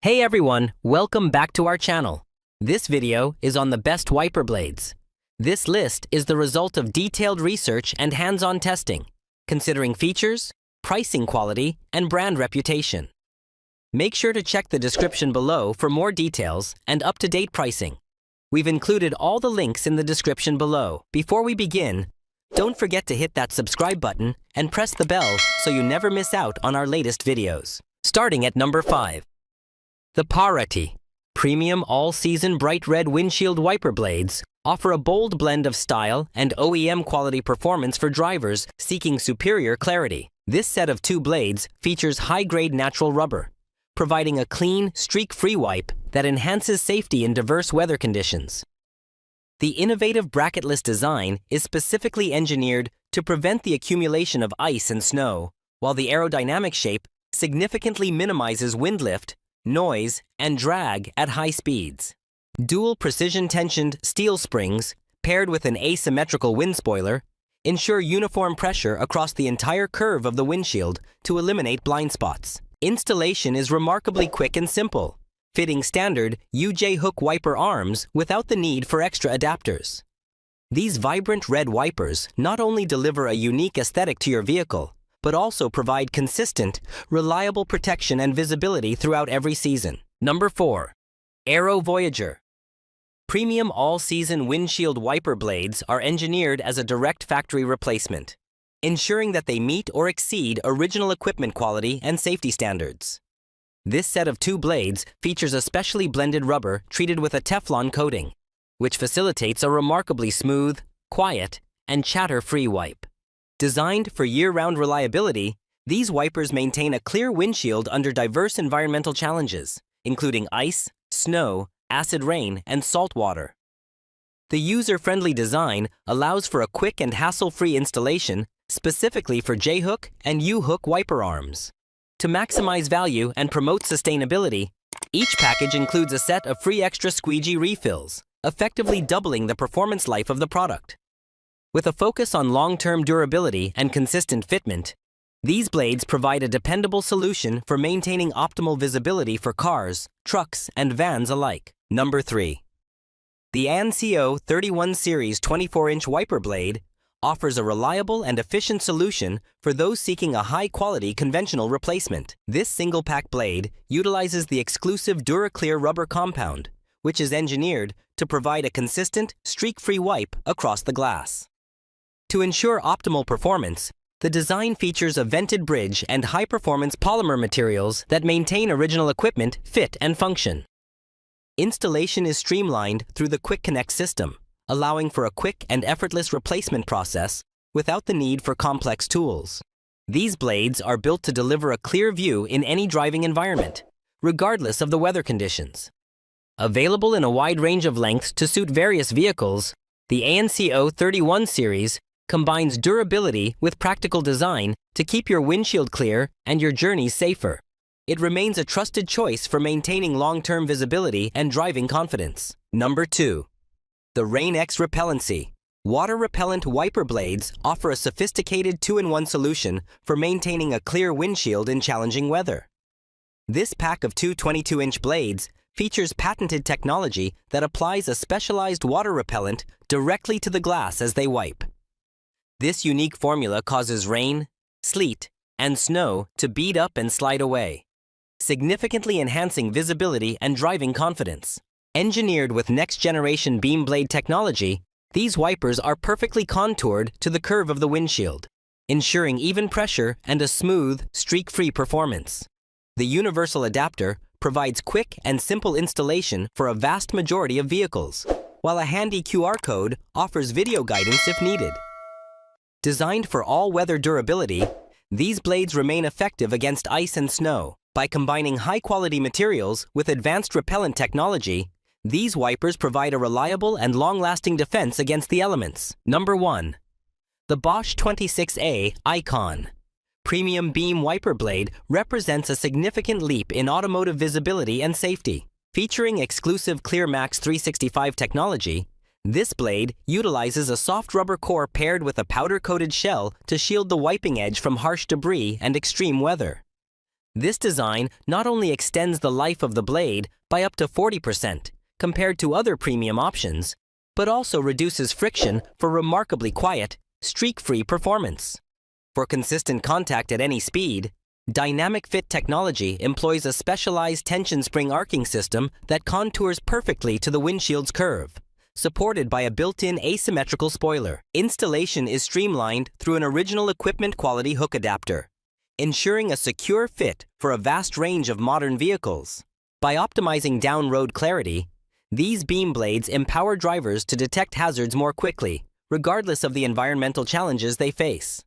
Hey everyone, welcome back to our channel. This video is on the best wiper blades. This list is the result of detailed research and hands-on testing, considering features, pricing quality, and brand reputation. Make sure to check the description below for more details and up-to-date pricing. We've included all the links in the description below. Before we begin, don't forget to hit that subscribe button and press the bell so you never miss out on our latest videos. Starting at number 5. The PARRATI Premium All-Season Bright Red Windshield Wiper Blades offer a bold blend of style and OEM quality performance for drivers seeking superior clarity. This set of two blades features high-grade natural rubber, providing a clean, streak-free wipe that enhances safety in diverse weather conditions. The innovative bracketless design is specifically engineered to prevent the accumulation of ice and snow, while the aerodynamic shape significantly minimizes wind lift, noise, and drag at high speeds. Dual precision-tensioned steel springs, paired with an asymmetrical wind spoiler, ensure uniform pressure across the entire curve of the windshield to eliminate blind spots. Installation is remarkably quick and simple, fitting standard UJ hook wiper arms without the need for extra adapters. These vibrant red wipers not only deliver a unique aesthetic to your vehicle, but also provide consistent, reliable protection and visibility throughout every season. Number 4. Aero Voyager Premium all-season windshield wiper blades are engineered as a direct factory replacement, ensuring that they meet or exceed original equipment quality and safety standards. This set of two blades features a specially blended rubber treated with a Teflon coating, which facilitates a remarkably smooth, quiet, and chatter-free wipe. Designed for year-round reliability, these wipers maintain a clear windshield under diverse environmental challenges, including ice, snow, acid rain, and salt water. The user-friendly design allows for a quick and hassle-free installation specifically for J-hook and U-hook wiper arms. To maximize value and promote sustainability, each package includes a set of free extra squeegee refills, effectively doubling the performance life of the product. With a focus on long-term durability and consistent fitment, these blades provide a dependable solution for maintaining optimal visibility for cars, trucks, and vans alike. Number 3. The ANCO 31 Series 24-inch wiper blade offers a reliable and efficient solution for those seeking a high-quality conventional replacement. This single-pack blade utilizes the exclusive DuraClear rubber compound, which is engineered to provide a consistent, streak-free wipe across the glass. To ensure optimal performance, the design features a vented bridge and high-performance polymer materials that maintain original equipment fit and function. Installation is streamlined through the Quick Connect system, allowing for a quick and effortless replacement process without the need for complex tools. These blades are built to deliver a clear view in any driving environment, regardless of the weather conditions. Available in a wide range of lengths to suit various vehicles, the ANCO 31 series combines durability with practical design to keep your windshield clear and your journeys safer. It remains a trusted choice for maintaining long-term visibility and driving confidence. Number 2. The Rain-X Repellency water-repellent wiper blades offer a sophisticated 2-in-1 solution for maintaining a clear windshield in challenging weather. This pack of two 22-inch blades features patented technology that applies a specialized water repellent directly to the glass as they wipe. This unique formula causes rain, sleet, and snow to bead up and slide away, significantly enhancing visibility and driving confidence. Engineered with next-generation beam blade technology, these wipers are perfectly contoured to the curve of the windshield, ensuring even pressure and a smooth, streak-free performance. The universal adapter provides quick and simple installation for a vast majority of vehicles, while a handy QR code offers video guidance if needed. Designed for all-weather durability, these blades remain effective against ice and snow. By combining high-quality materials with advanced repellent technology, these wipers provide a reliable and long-lasting defense against the elements. Number 1. The BOSCH 26A Icon Premium Beam Wiper Blade represents a significant leap in automotive visibility and safety. Featuring exclusive ClearMax 365 technology, this blade utilizes a soft rubber core paired with a powder-coated shell to shield the wiping edge from harsh debris and extreme weather. This design not only extends the life of the blade by up to 40% compared to other premium options, but also reduces friction for remarkably quiet, streak-free performance. For consistent contact at any speed, Dynamic Fit technology employs a specialized tension spring arcing system that contours perfectly to the windshield's curve, supported by a built-in asymmetrical spoiler. Installation is streamlined through an original equipment quality hook adapter, ensuring a secure fit for a vast range of modern vehicles. By optimizing down-road clarity, these beam blades empower drivers to detect hazards more quickly, regardless of the environmental challenges they face.